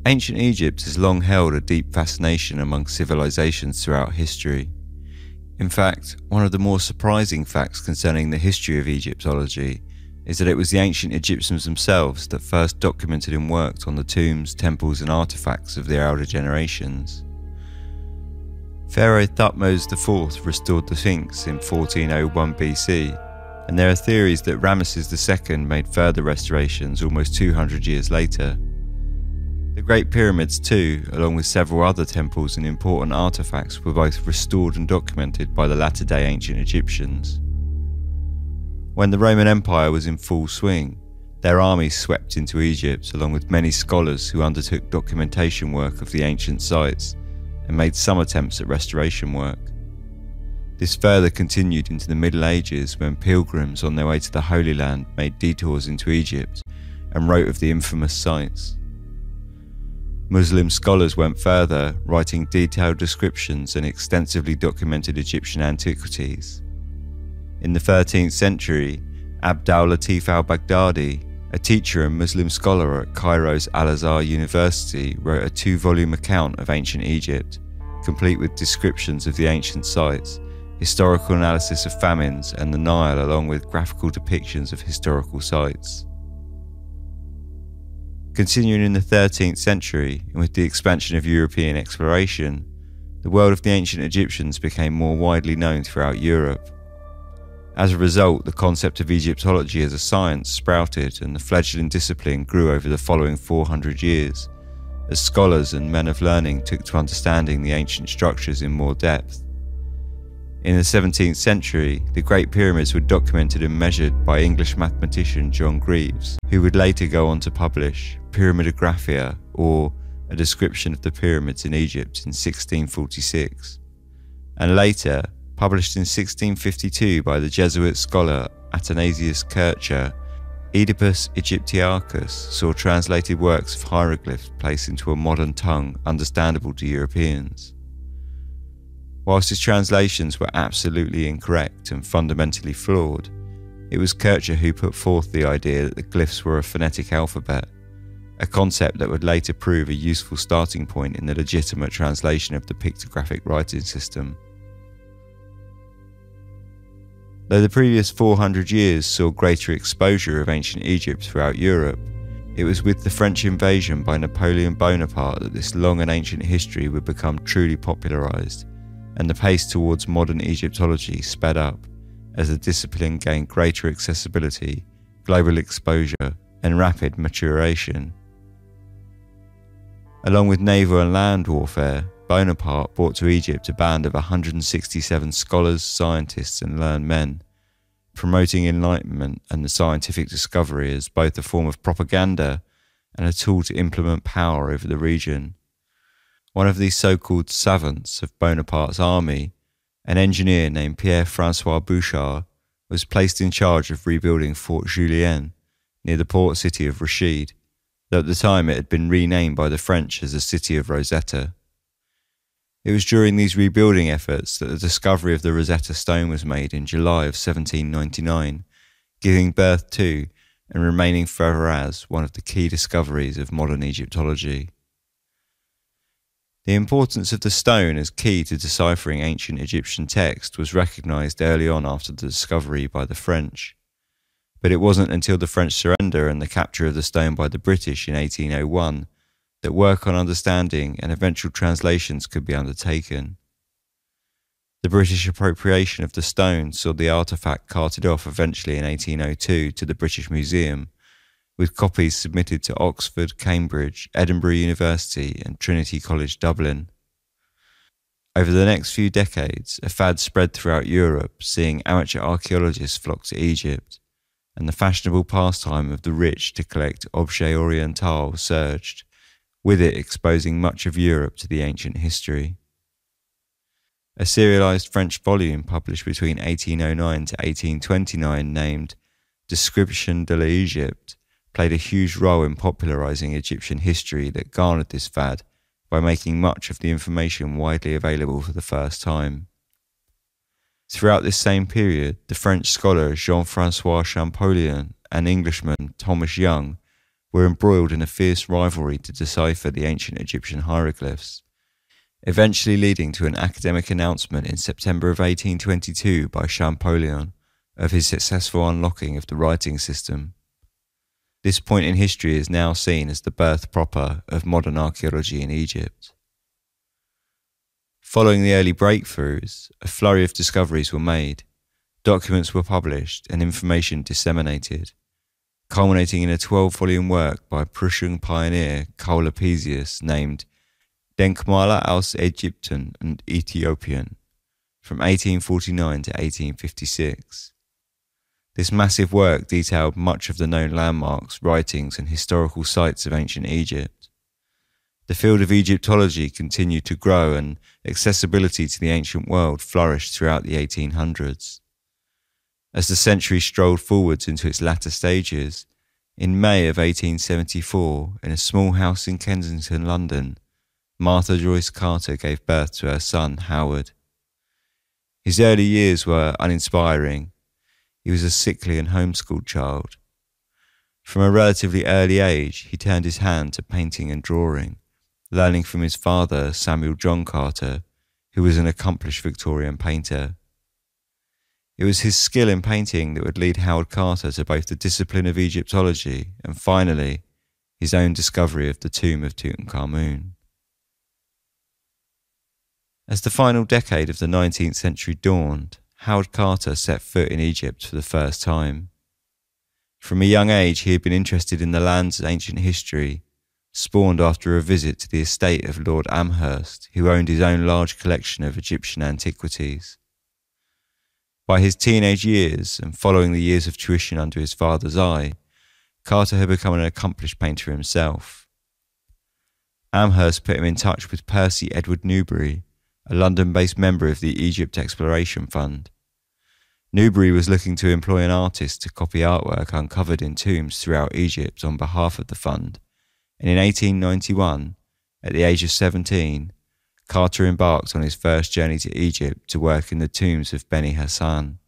Ancient Egypt has long held a deep fascination among civilizations throughout history. In fact, one of the more surprising facts concerning the history of Egyptology is that it was the ancient Egyptians themselves that first documented and worked on the tombs, temples and artifacts of their elder generations. Pharaoh Thutmose IV restored the Sphinx in 1401 BC, and there are theories that Ramesses II made further restorations almost 200 years later. The Great Pyramids too, along with several other temples and important artifacts, were both restored and documented by the latter-day ancient Egyptians. When the Roman Empire was in full swing, their armies swept into Egypt along with many scholars who undertook documentation work of the ancient sites and made some attempts at restoration work. This further continued into the Middle Ages when pilgrims on their way to the Holy Land made detours into Egypt and wrote of the infamous sites. Muslim scholars went further, writing detailed descriptions and extensively documented Egyptian antiquities. In the 13th century, Abd al-Latif al-Baghdadi, a teacher and Muslim scholar at Cairo's Al-Azhar University, wrote a 2-volume account of ancient Egypt, complete with descriptions of the ancient sites, historical analysis of famines and the Nile, along with graphical depictions of historical sites. Continuing in the 13th century, and with the expansion of European exploration, the world of the ancient Egyptians became more widely known throughout Europe. As a result, the concept of Egyptology as a science sprouted, and the fledgling discipline grew over the following 400 years, as scholars and men of learning took to understanding the ancient structures in more depth. In the 17th century, the Great Pyramids were documented and measured by English mathematician John Greaves, who would later go on to publish Pyramidographia, or A Description of the Pyramids in Egypt, in 1646, and later, published in 1652 by the Jesuit scholar Athanasius Kircher, Oedipus Egyptiacus saw translated works of hieroglyphs placed into a modern tongue understandable to Europeans. Whilst his translations were absolutely incorrect and fundamentally flawed, it was Kircher who put forth the idea that the glyphs were a phonetic alphabet, a concept that would later prove a useful starting point in the legitimate translation of the pictographic writing system. Though the previous 400 years saw greater exposure of ancient Egypt throughout Europe, it was with the French invasion by Napoleon Bonaparte that this long and ancient history would become truly popularised, and the pace towards modern Egyptology sped up as the discipline gained greater accessibility, global exposure, and rapid maturation. Along with naval and land warfare, Bonaparte brought to Egypt a band of 167 scholars, scientists and learned men, promoting enlightenment and the scientific discovery as both a form of propaganda and a tool to implement power over the region. One of these so-called savants of Bonaparte's army, an engineer named Pierre-François Bouchard, was placed in charge of rebuilding Fort Julien near the port city of Rashid, though at the time it had been renamed by the French as the city of Rosetta. It was during these rebuilding efforts that the discovery of the Rosetta Stone was made in July of 1799, giving birth to and remaining forever as one of the key discoveries of modern Egyptology. The importance of the stone as key to deciphering ancient Egyptian text was recognised early on after the discovery by the French, but it wasn't until the French surrender and the capture of the stone by the British in 1801 that work on understanding and eventual translations could be undertaken. The British appropriation of the stone saw the artefact carted off eventually in 1802 to the British Museum, with copies submitted to Oxford, Cambridge, Edinburgh University and Trinity College Dublin. Over the next few decades, a fad spread throughout Europe, seeing amateur archaeologists flock to Egypt, and the fashionable pastime of the rich to collect objets orientaux surged, with it exposing much of Europe to the ancient history. A serialised French volume published between 1809 to 1829 named Description de l'Egypte played a huge role in popularising Egyptian history that garnered this fad by making much of the information widely available for the first time. Throughout this same period, the French scholar Jean-François Champollion and Englishman Thomas Young were embroiled in a fierce rivalry to decipher the ancient Egyptian hieroglyphs, eventually leading to an academic announcement in September of 1822 by Champollion of his successful unlocking of the writing system. This point in history is now seen as the birth proper of modern archaeology in Egypt. Following the early breakthroughs, a flurry of discoveries were made, documents were published, and information disseminated, culminating in a 12-volume work by Prussian pioneer Karl Lepesius named Denkmaler aus Ägypten und Äthiopien from 1849 to 1856. This massive work detailed much of the known landmarks, writings, and historical sites of ancient Egypt. The field of Egyptology continued to grow and accessibility to the ancient world flourished throughout the 1800s. As the century strolled forwards into its latter stages, in May of 1874, in a small house in Kensington, London, Martha Joyce Carter gave birth to her son, Howard. His early years were uninspiring. He was a sickly and homeschooled child. From a relatively early age, he turned his hand to painting and drawing, learning from his father, Samuel John Carter, who was an accomplished Victorian painter. It was his skill in painting that would lead Howard Carter to both the discipline of Egyptology and finally, his own discovery of the tomb of Tutankhamun. As the final decade of the 19th century dawned, Howard Carter set foot in Egypt for the first time. From a young age, he had been interested in the land's ancient history, spawned after a visit to the estate of Lord Amherst, who owned his own large collection of Egyptian antiquities. By his teenage years, and following the years of tuition under his father's eye, Carter had become an accomplished painter himself. Amherst put him in touch with Percy Edward Newberry, a London-based member of the Egypt Exploration Fund. Newberry was looking to employ an artist to copy artwork uncovered in tombs throughout Egypt on behalf of the fund, and in 1891, at the age of 17, Carter embarked on his first journey to Egypt to work in the tombs of Beni Hassan.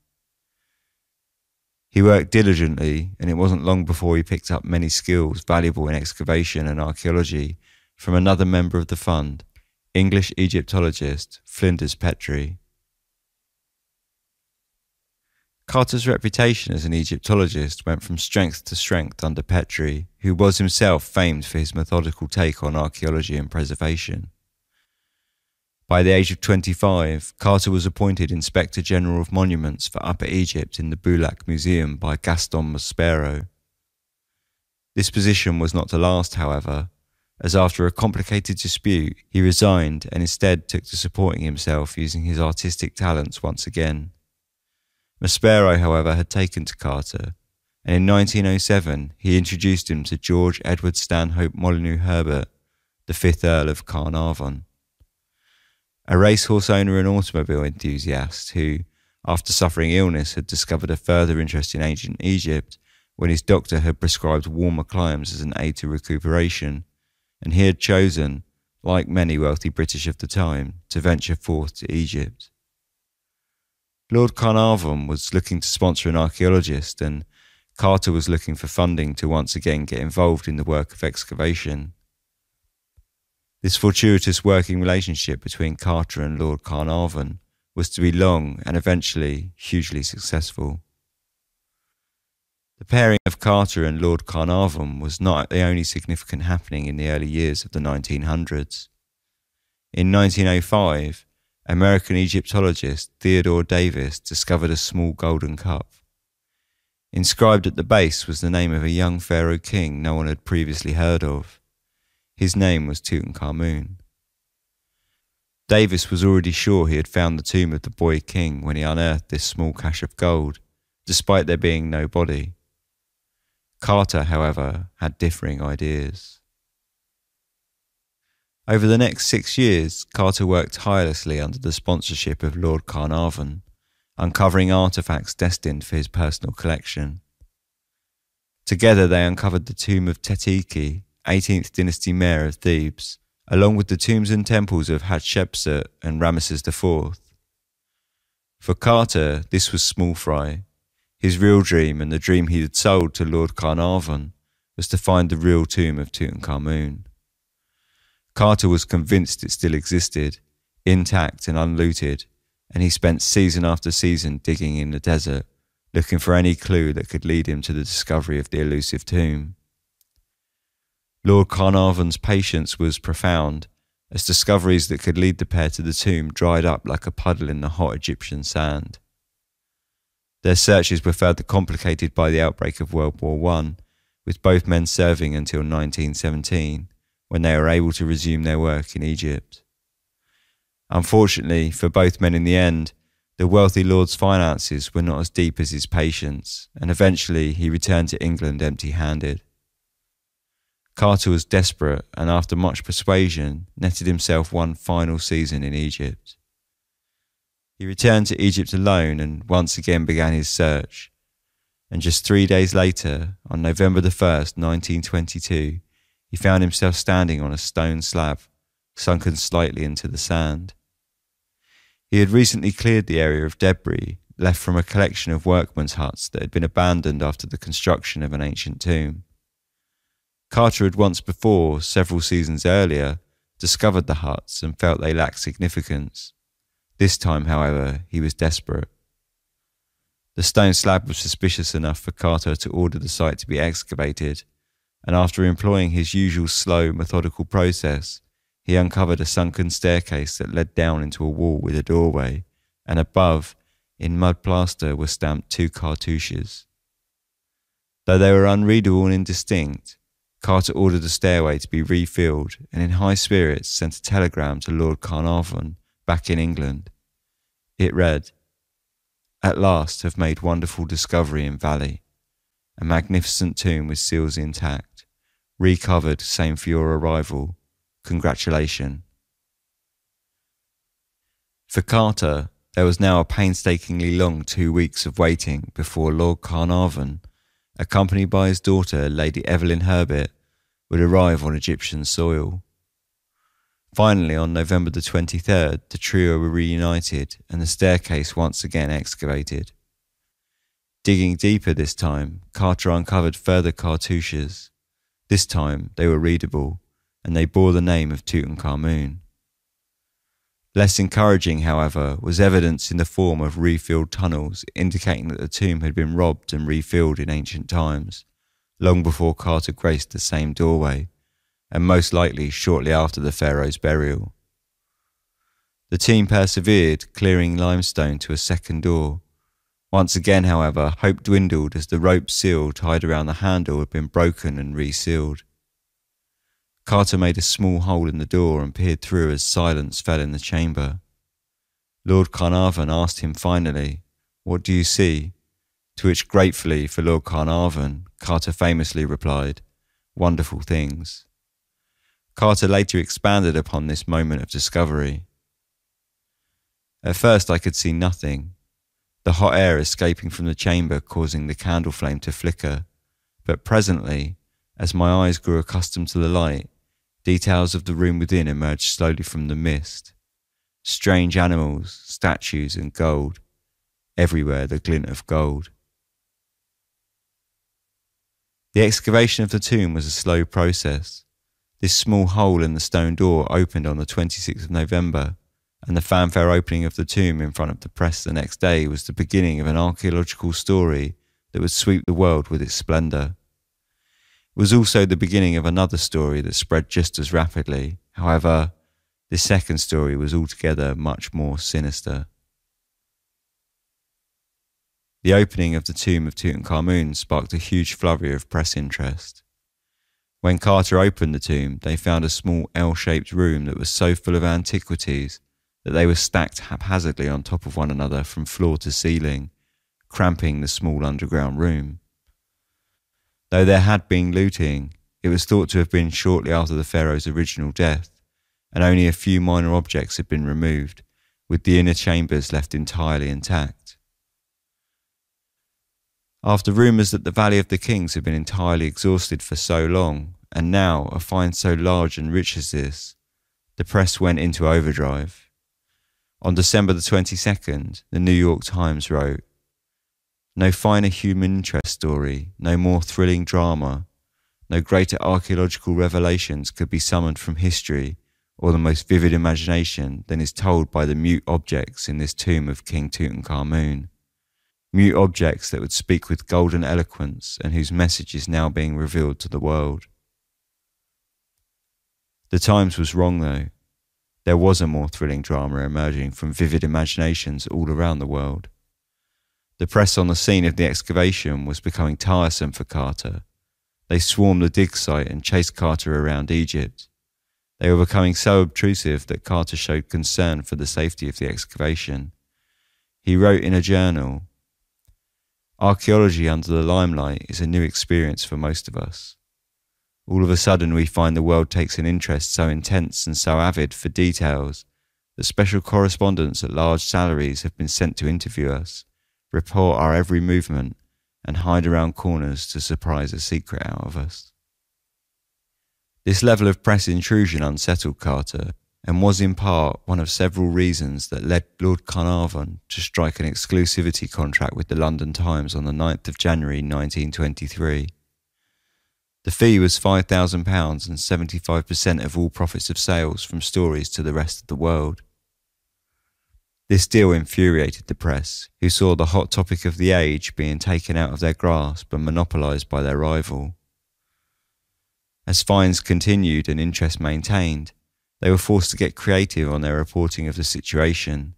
He worked diligently, and it wasn't long before he picked up many skills valuable in excavation and archaeology from another member of the fund, English Egyptologist Flinders Petrie. Carter's reputation as an Egyptologist went from strength to strength under Petrie, who was himself famed for his methodical take on archaeology and preservation. By the age of 25, Carter was appointed Inspector General of Monuments for Upper Egypt in the Boulak Museum by Gaston Maspero. This position was not to last, however, as after a complicated dispute, he resigned and instead took to supporting himself using his artistic talents once again. Maspero, however, had taken to Carter, and in 1907 he introduced him to George Edward Stanhope Molyneux Herbert, the 5th Earl of Carnarvon, a racehorse owner and automobile enthusiast who, after suffering illness, had discovered a further interest in ancient Egypt when his doctor had prescribed warmer climes as an aid to recuperation, and he had chosen, like many wealthy British of the time, to venture forth to Egypt. Lord Carnarvon was looking to sponsor an archaeologist, and Carter was looking for funding to once again get involved in the work of excavation. This fortuitous working relationship between Carter and Lord Carnarvon was to be long and eventually hugely successful. The pairing of Carter and Lord Carnarvon was not the only significant happening in the early years of the 1900s. In 1905, American Egyptologist Theodore Davis discovered a small golden cup. Inscribed at the base was the name of a young pharaoh king no one had previously heard of. His name was Tutankhamun. Davis was already sure he had found the tomb of the boy king when he unearthed this small cache of gold, despite there being no body. Carter, however, had differing ideas. Over the next 6 years, Carter worked tirelessly under the sponsorship of Lord Carnarvon, uncovering artefacts destined for his personal collection. Together they uncovered the tomb of Teteki, 18th dynasty mayor of Thebes, along with the tombs and temples of Hatshepsut and Ramesses IV. For Carter, this was small fry. His real dream, and the dream he had sold to Lord Carnarvon, was to find the real tomb of Tutankhamun. Carter was convinced it still existed, intact and unlooted, and he spent season after season digging in the desert, looking for any clue that could lead him to the discovery of the elusive tomb. Lord Carnarvon's patience was profound, as discoveries that could lead the pair to the tomb dried up like a puddle in the hot Egyptian sand. Their searches were further complicated by the outbreak of World War I, with both men serving until 1917, when they were able to resume their work in Egypt. Unfortunately for both men in the end, the wealthy lord's finances were not as deep as his patience, and eventually he returned to England empty-handed. Carter was desperate and after much persuasion netted himself one final season in Egypt. He returned to Egypt alone and once again began his search, and just 3 days later, on November the 1st, 1922, he found himself standing on a stone slab, sunken slightly into the sand. He had recently cleared the area of debris left from a collection of workmen's huts that had been abandoned after the construction of an ancient tomb. Carter had once before, several seasons earlier, discovered the huts and felt they lacked significance. This time, however, he was desperate. The stone slab was suspicious enough for Carter to order the site to be excavated, and after employing his usual slow, methodical process, he uncovered a sunken staircase that led down into a wall with a doorway, and above, in mud plaster, were stamped 2 cartouches. Though they were unreadable and indistinct, Carter ordered the stairway to be refilled and in high spirits sent a telegram to Lord Carnarvon back in England. It read, "At last have made wonderful discovery in valley. A magnificent tomb with seals intact. Recovered, same for your arrival. Congratulation." For Carter, there was now a painstakingly long 2 weeks of waiting before Lord Carnarvon, accompanied by his daughter, Lady Evelyn Herbert, would arrive on Egyptian soil. Finally, on November the 23rd, the trio were reunited and the staircase once again excavated. Digging deeper this time, Carter uncovered further cartouches. This time, they were readable, and they bore the name of Tutankhamun. Less encouraging, however, was evidence in the form of refilled tunnels indicating that the tomb had been robbed and refilled in ancient times, long before Carter graced the same doorway, and most likely shortly after the pharaoh's burial. The team persevered, clearing limestone to a second door. Once again, however, hope dwindled as the rope seal tied around the handle had been broken and resealed. Carter made a small hole in the door and peered through as silence fell in the chamber. Lord Carnarvon asked him finally, "What do you see?" To which, gratefully for Lord Carnarvon, Carter famously replied, "Wonderful things." Carter later expanded upon this moment of discovery. "At first I could see nothing, the hot air escaping from the chamber causing the candle flame to flicker, but presently, as my eyes grew accustomed to the light, details of the room within emerged slowly from the mist. Strange animals, statues and gold, everywhere the glint of gold." The excavation of the tomb was a slow process. This small hole in the stone door opened on the 26th of November, and the fanfare opening of the tomb in front of the press the next day was the beginning of an archaeological story that would sweep the world with its splendour. It was also the beginning of another story that spread just as rapidly. However, this second story was altogether much more sinister. The opening of the tomb of Tutankhamun sparked a huge flurry of press interest. When Carter opened the tomb, they found a small L-shaped room that was so full of antiquities that they were stacked haphazardly on top of one another from floor to ceiling, cramping the small underground room. Though there had been looting, it was thought to have been shortly after the pharaoh's original death, and only a few minor objects had been removed, with the inner chambers left entirely intact. After rumours that the Valley of the Kings had been entirely exhausted for so long, and now a find so large and rich as this, the press went into overdrive. On December the 22nd, the New York Times wrote, "No finer human interest story, no more thrilling drama. no greater archaeological revelations could be summoned from history or the most vivid imagination than is told by the mute objects in this tomb of King Tutankhamun. Mute objects that would speak with golden eloquence and whose message is now being revealed to the world. The Times was wrong though. There was a more thrilling drama emerging from vivid imaginations all around the world. The press on the scene of the excavation was becoming tiresome for Carter. They swarmed the dig site and chased Carter around Egypt. They were becoming so obtrusive that Carter showed concern for the safety of the excavation. He wrote in a journal, "Archaeology under the limelight is a new experience for most of us. All of a sudden we find the world takes an interest so intense and so avid for details that special correspondents at large salaries have been sent to interview us, report our every movement, and hide around corners to surprise a secret out of us." This level of press intrusion unsettled Carter and was in part one of several reasons that led Lord Carnarvon to strike an exclusivity contract with the London Times on the 9th of January 1923. The fee was £5,000 and 75% of all profits of sales from stories to the rest of the world. This deal infuriated the press, who saw the hot topic of the age being taken out of their grasp and monopolised by their rival. As fines continued and interest maintained, they were forced to get creative on their reporting of the situation.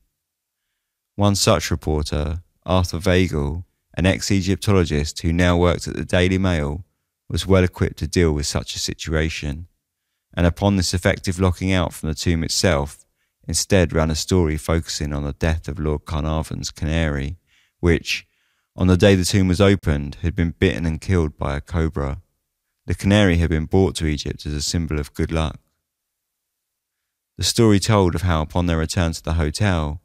One such reporter, Arthur Weigel, an ex-Egyptologist who now worked at the Daily Mail, was well equipped to deal with such a situation, and upon this effective locking out from the tomb itself, instead ran a story focusing on the death of Lord Carnarvon's canary, which, on the day the tomb was opened, had been bitten and killed by a cobra. The canary had been brought to Egypt as a symbol of good luck. The story told of how upon their return to the hotel,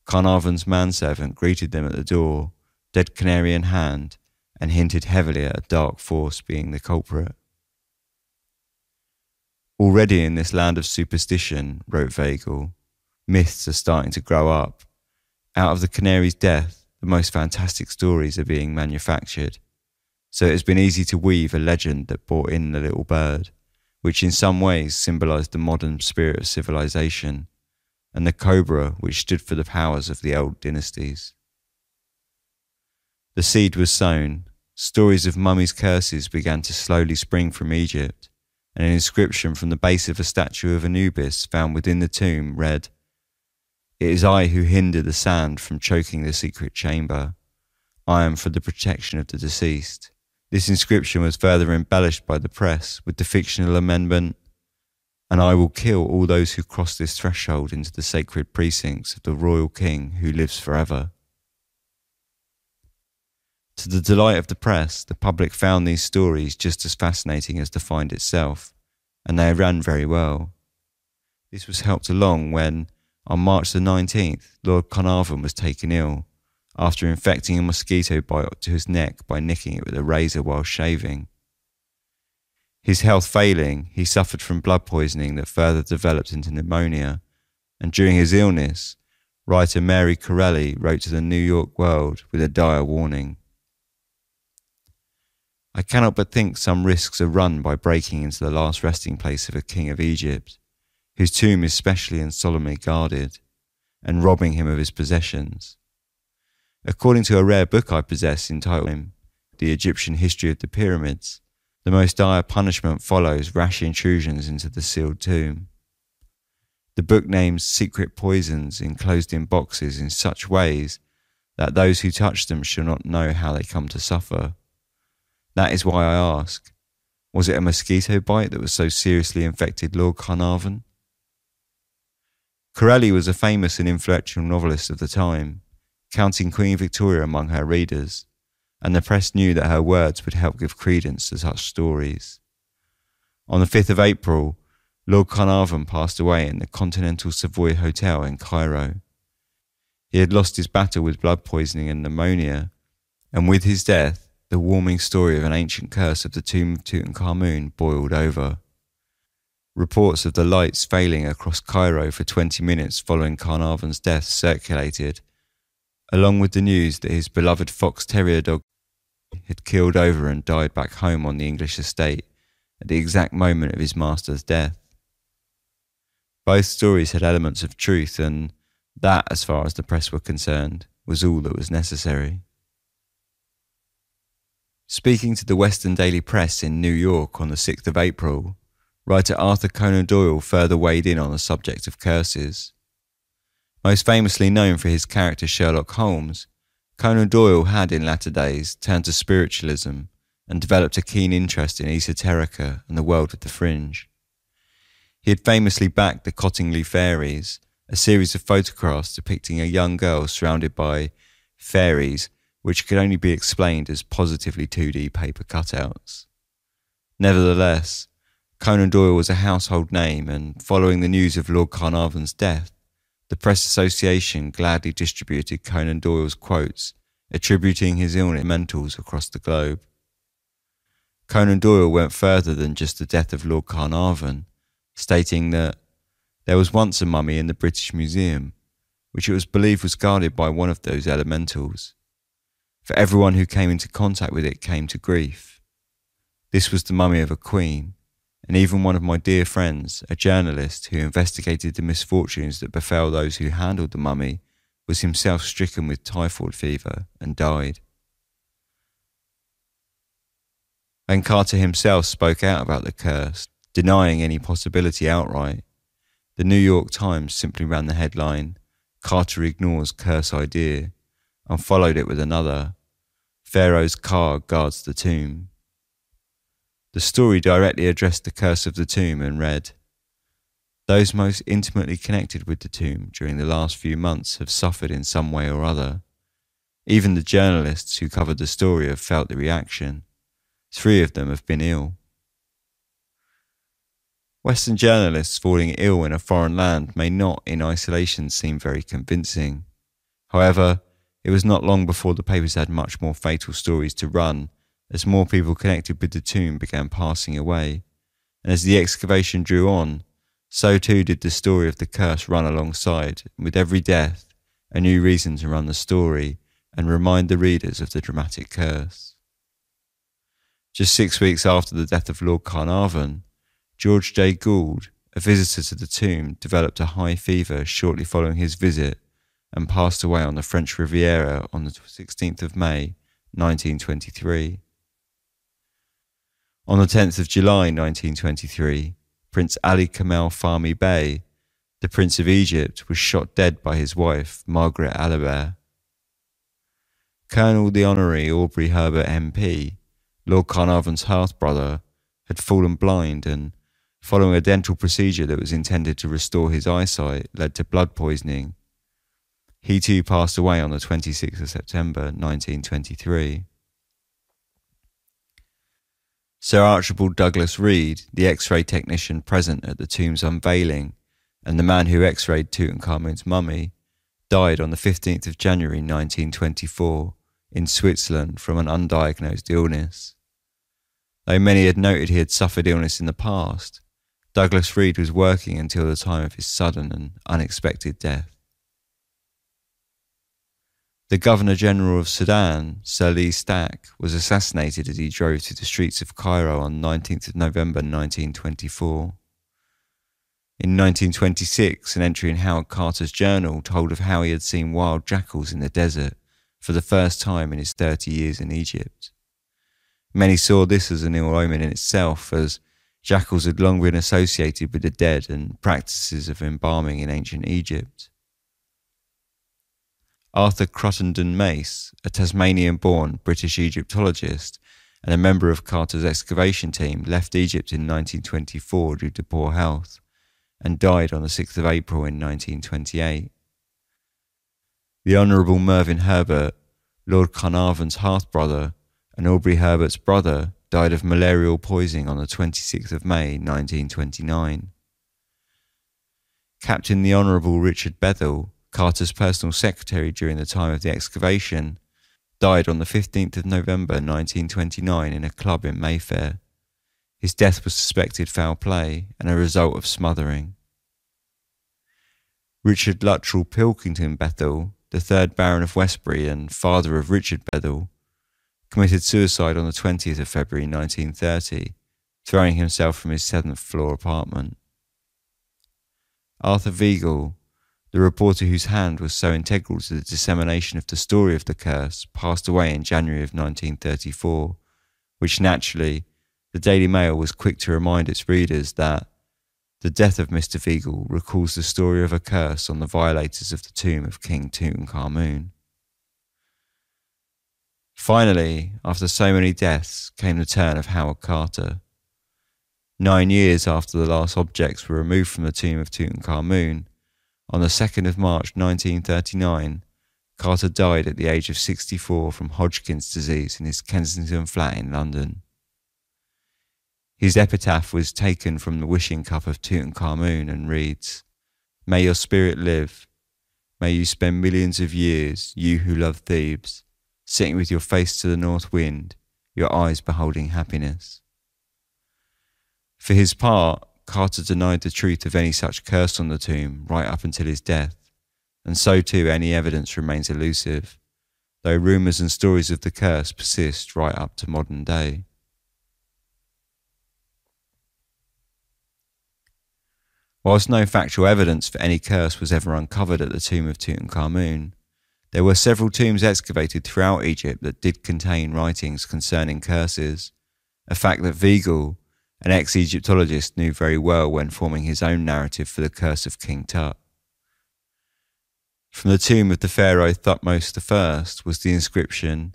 Carnarvon's manservant greeted them at the door, dead canary in hand, and hinted heavily at a dark force being the culprit. "Already in this land of superstition," wrote Weigel, "myths are starting to grow up. Out of the canary's death, the most fantastic stories are being manufactured. So it has been easy to weave a legend that brought in the little bird, which in some ways symbolised the modern spirit of civilization, and the cobra, which stood for the powers of the old dynasties." The seed was sown. Stories of mummies' curses began to slowly spring from Egypt, and an inscription from the base of a statue of Anubis found within the tomb read, "It is I who hinder the sand from choking the secret chamber. I am for the protection of the deceased." This inscription was further embellished by the press with the fictional amendment, "And I will kill all those who cross this threshold into the sacred precincts of the royal king who lives forever." To the delight of the press, the public found these stories just as fascinating as the find itself, and they ran very well. This was helped along when, on March the 19th, Lord Carnarvon was taken ill, after infecting a mosquito bite to his neck by nicking it with a razor while shaving. His health failing, he suffered from blood poisoning that further developed into pneumonia, and during his illness, writer Mary Corelli wrote to the New York World with a dire warning. "I cannot but think some risks are run by breaking into the last resting place of a king of Egypt, whose tomb is specially and solemnly guarded, and robbing him of his possessions. According to a rare book I possess entitled The Egyptian History of the Pyramids, the most dire punishment follows rash intrusions into the sealed tomb. The book names secret poisons enclosed in boxes in such ways that those who touch them shall not know how they come to suffer. That is why I ask, was it a mosquito bite that was so seriously infected Lord Carnarvon?" Corelli was a famous and influential novelist of the time, counting Queen Victoria among her readers, and the press knew that her words would help give credence to such stories. On the 5th of April, Lord Carnarvon passed away in the Continental Savoy Hotel in Cairo. He had lost his battle with blood poisoning and pneumonia, and with his death, the warming story of an ancient curse of the tomb of Tutankhamun boiled over. Reports of the lights failing across Cairo for 20 minutes following Carnarvon's death circulated, along with the news that his beloved fox terrier dog had keeled over and died back home on the English estate at the exact moment of his master's death. Both stories had elements of truth, and that, as far as the press were concerned, was all that was necessary. Speaking to the Western Daily Press in New York on the 6th of April, writer Arthur Conan Doyle further weighed in on the subject of curses. Most famously known for his character Sherlock Holmes, Conan Doyle had in latter days turned to spiritualism and developed a keen interest in esoterica and the world of the fringe. He had famously backed the Cottingley Fairies, a series of photographs depicting a young girl surrounded by fairies which could only be explained as positively 2D paper cutouts. Nevertheless, Conan Doyle was a household name, and following the news of Lord Carnarvon's death, the Press Association gladly distributed Conan Doyle's quotes, attributing his illness to mentals across the globe. Conan Doyle went further than just the death of Lord Carnarvon, stating that there was once a mummy in the British Museum, which it was believed was guarded by one of those elementals. For everyone who came into contact with it came to grief. This was the mummy of a queen, and even one of my dear friends, a journalist who investigated the misfortunes that befell those who handled the mummy, was himself stricken with typhoid fever and died. When Carter himself spoke out about the curse, denying any possibility outright, the New York Times simply ran the headline, "Carter ignores curse idea," and followed it with another, "Pharaoh's car guards the tomb." The story directly addressed the curse of the tomb and read, "Those most intimately connected with the tomb during the last few months have suffered in some way or other. Even the journalists who covered the story have felt the reaction. 3 of them have been ill." Western journalists falling ill in a foreign land may not in isolation seem very convincing. However, it was not long before the papers had much more fatal stories to run, as more people connected with the tomb began passing away, and as the excavation drew on, so too did the story of the curse run alongside, and with every death, a new reason to run the story and remind the readers of the dramatic curse. Just 6 weeks after the death of Lord Carnarvon, George J. Gould, a visitor to the tomb, developed a high fever shortly following his visit and passed away on the French Riviera on the 16th of May, 1923. On the 10th of July 1923, Prince Ali Kamel Fahmy Bey, the Prince of Egypt, was shot dead by his wife, Margaret Alibert. Colonel the Honorary Aubrey Herbert MP, Lord Carnarvon's half-brother, had fallen blind and, following a dental procedure that was intended to restore his eyesight, led to blood poisoning. He too passed away on the 26th of September 1923. Sir Archibald Douglas Reed, the X-ray technician present at the tomb's unveiling, and the man who X-rayed Tutankhamun's mummy, died on the 15th of January 1924 in Switzerland from an undiagnosed illness. Though many had noted he had suffered illness in the past, Douglas Reed was working until the time of his sudden and unexpected death. The Governor-General of Sudan, Sir Lee Stack, was assassinated as he drove through the streets of Cairo on 19th of November 1924. In 1926, an entry in Howard Carter's journal told of how he had seen wild jackals in the desert for the first time in his 30 years in Egypt. Many saw this as an ill omen in itself, as jackals had long been associated with the dead and practices of embalming in ancient Egypt. Arthur Cruttenden Mace, a Tasmanian-born British Egyptologist and a member of Carter's excavation team, left Egypt in 1924 due to poor health and died on the 6th of April in 1928. The Honourable Mervyn Herbert, Lord Carnarvon's half-brother, and Aubrey Herbert's brother, died of malarial poisoning on the 26th of May 1929. Captain the Honourable Richard Bethell, Carter's personal secretary during the time of the excavation, died on the 15th of November 1929 in a club in Mayfair. His death was suspected foul play and a result of smothering. Richard Luttrell Pilkington Bethell, the 3rd Baron of Westbury and father of Richard Bethell, committed suicide on the 20th of February 1930, throwing himself from his 7th floor apartment. Arthur Weigel, the reporter whose hand was so integral to the dissemination of the story of the curse, passed away in January of 1934, which naturally, the Daily Mail was quick to remind its readers that the death of Mr. Weigel recalls the story of a curse on the violators of the tomb of King Tutankhamun. Finally, after so many deaths, came the turn of Howard Carter. 9 years after the last objects were removed from the tomb of Tutankhamun, on the 2nd of March 1939, Carter died at the age of 64 from Hodgkin's disease in his Kensington flat in London. His epitaph was taken from the wishing cup of Tutankhamun and reads, "May your spirit live. May you spend millions of years, you who love Thebes, sitting with your face to the north wind, your eyes beholding happiness." For his part, Carter denied the truth of any such curse on the tomb right up until his death, and so too any evidence remains elusive, though rumours and stories of the curse persist right up to modern day. Whilst no factual evidence for any curse was ever uncovered at the tomb of Tutankhamun, there were several tombs excavated throughout Egypt that did contain writings concerning curses, a fact that Weigel, an ex-Egyptologist, knew very well when forming his own narrative for the Curse of King Tut. From the tomb of the Pharaoh Thutmose I was the inscription,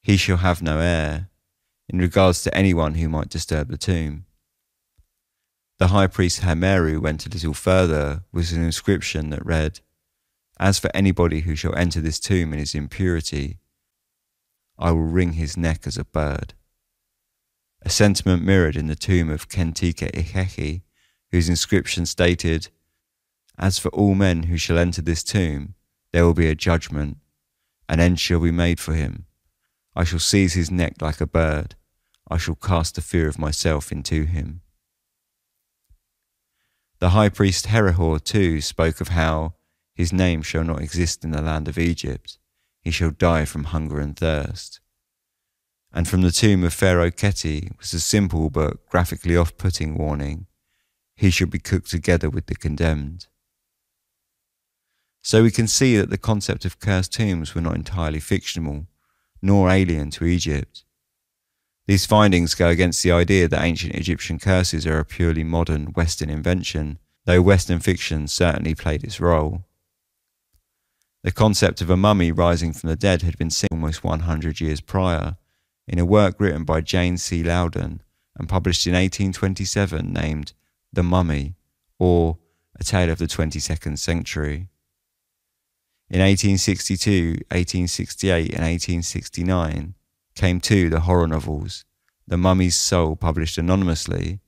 "He shall have no heir," in regards to anyone who might disturb the tomb. The high priest Hameru went a little further with an inscription that read, "As for anybody who shall enter this tomb in his impurity, I will wring his neck as a bird." A sentiment mirrored in the tomb of Kentika Ikeki, whose inscription stated, "As for all men who shall enter this tomb, there will be a judgment. An end shall be made for him. I shall seize his neck like a bird. I shall cast the fear of myself into him." The high priest Herihor too spoke of how his name shall not exist in the land of Egypt. He shall die from hunger and thirst. And from the tomb of Pharaoh Kheti was a simple but graphically off-putting warning, "He shall be cooked together with the condemned." So we can see that the concept of cursed tombs were not entirely fictional, nor alien to Egypt. These findings go against the idea that ancient Egyptian curses are a purely modern Western invention, though Western fiction certainly played its role. The concept of a mummy rising from the dead had been seen almost 100 years prior, in a work written by Jane C. Loudon and published in 1827 named The Mummy, or A Tale of the 22nd Century. In 1862, 1868 and 1869 came too the horror novels, The Mummy's Soul published anonymously,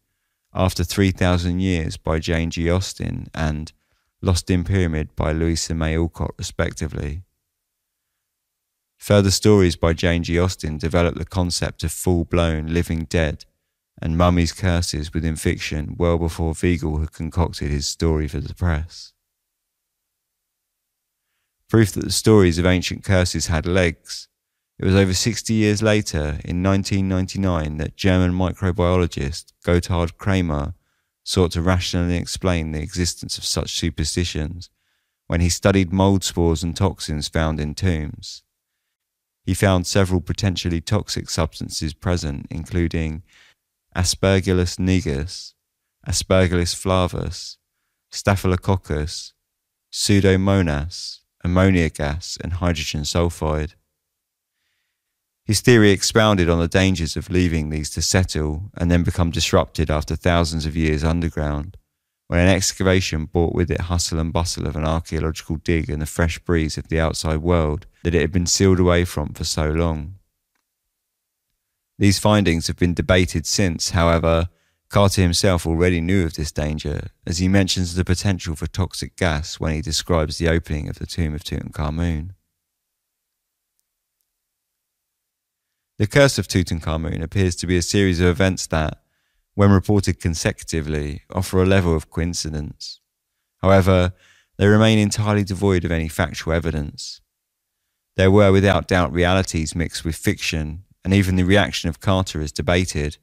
After 3,000 Years by Jane G. Austen and Lost in Pyramid by Louisa May Alcott respectively. Further stories by Jane G. Austen developed the concept of full-blown living dead and mummies' curses within fiction well before Weigel had concocted his story for the press. Proof that the stories of ancient curses had legs. It was over 60 years later, in 1999, that German microbiologist Gotthard Kramer sought to rationally explain the existence of such superstitions when he studied mold spores and toxins found in tombs. He found several potentially toxic substances present, including Aspergillus niger, Aspergillus flavus, Staphylococcus, Pseudomonas, ammonia gas, and hydrogen sulfide. His theory expounded on the dangers of leaving these to settle and then become disrupted after thousands of years underground, when an excavation brought with it hustle and bustle of an archaeological dig and the fresh breeze of the outside world that it had been sealed away from for so long. These findings have been debated since, however. Carter himself already knew of this danger, as he mentions the potential for toxic gas when he describes the opening of the tomb of Tutankhamun. The Curse of Tutankhamun appears to be a series of events that, when reported consecutively, offer a level of coincidence. However, they remain entirely devoid of any factual evidence. There were without doubt realities mixed with fiction, and even the reaction of Carter is debated,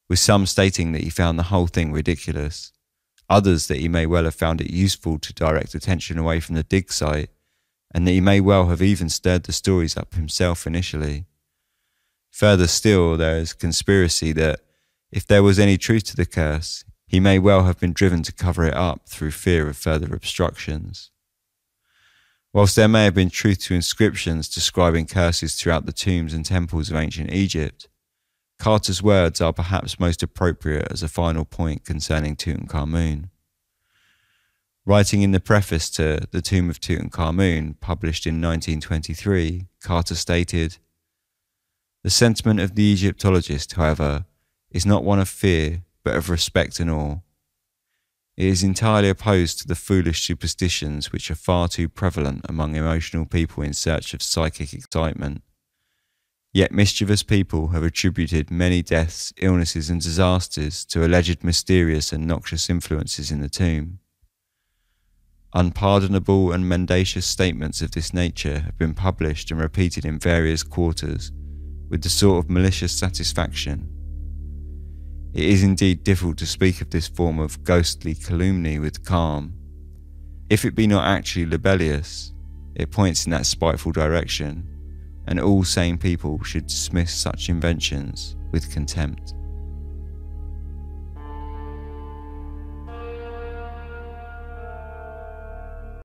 with some stating that he found the whole thing ridiculous, others that he may well have found it useful to direct attention away from the dig site, and that he may well have even stirred the stories up himself initially. Further still, there is conspiracy that, if there was any truth to the curse, he may well have been driven to cover it up through fear of further obstructions. Whilst there may have been truth to inscriptions describing curses throughout the tombs and temples of ancient Egypt, Carter's words are perhaps most appropriate as a final point concerning Tutankhamun. Writing in the preface to The Tomb of Tutankhamun, published in 1923, Carter stated, "The sentiment of the Egyptologist, however, is not one of fear, but of respect and awe. It is entirely opposed to the foolish superstitions which are far too prevalent among emotional people in search of psychic excitement. Yet mischievous people have attributed many deaths, illnesses and disasters to alleged mysterious and noxious influences in the tomb. Unpardonable and mendacious statements of this nature have been published and repeated in various quarters with the sort of malicious satisfaction. It is indeed difficult to speak of this form of ghostly calumny with calm. If it be not actually libellous, it points in that spiteful direction, and all sane people should dismiss such inventions with contempt."